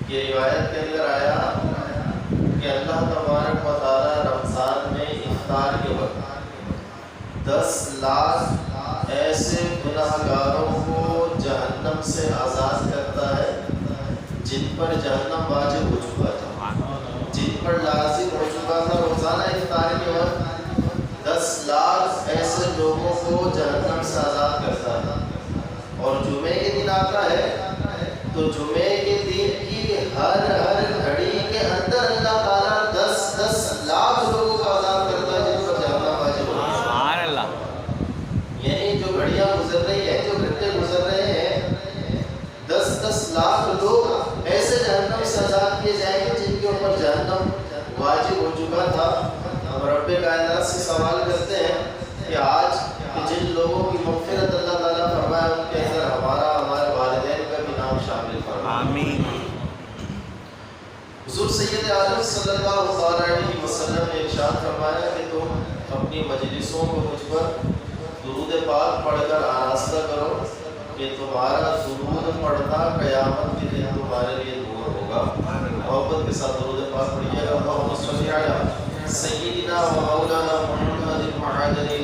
یہ روایت کے اندر آیا کہ اللہ تبارک و تعالیٰ رمضان میں افطار کے وقت 10 لاکھ ایسے گناہ گاروں کو جہنم سے آزاد کرتا ہے جن پر جہنم واجب ہو چکا تھا، جن پر لازم ہو چکا تھا روزانہ افطار کے وقت 10 لاکھ ایسے لوگوں کو جہنم سے آزاد کرتا ہے۔ اور جمعے کے دن آتا ہے تو جمعے کے دن کی ہر گھڑی کے اندر اللہ تعالیٰ 10 لاکھ لوگوں کو آزاد کرتا ہے جن پر جہنم واجب ہو۔ سبحان اللہ۔ یعنی جو گھڑیاں گزر رہی ہیں، جو گھنٹے گزر رہے ہیں، 10 لاکھ لوگ ایسے جہنم سے آزاد کیے جائیں گے جن کے اوپر جہنم واجب ہو چکا تھا۔ ہم رب کائنات سے سوال کرتے ہیں کہ آج جن لوگوں کی مغفرت اللہ تعالیٰ فرمائے ان کے اندر ہمارے والدین کا بھی نام شامل فرمائے۔ آمین۔ حضور سید عالم صلی اللہ علیہ وسلم نے ارشاد فرمایا کہ تم اپنی مجلسوں کو مجھ پر درود پاک پڑھ کر آراستہ کرو کہ تمہارا درود پڑھنا قیامت کے دن تمہارے لیے نور ہوگا۔ محبت کے ساتھ درود پاک پڑھیے گا۔ اللہم صلی علی سیدنا و مولانا محمد المعادل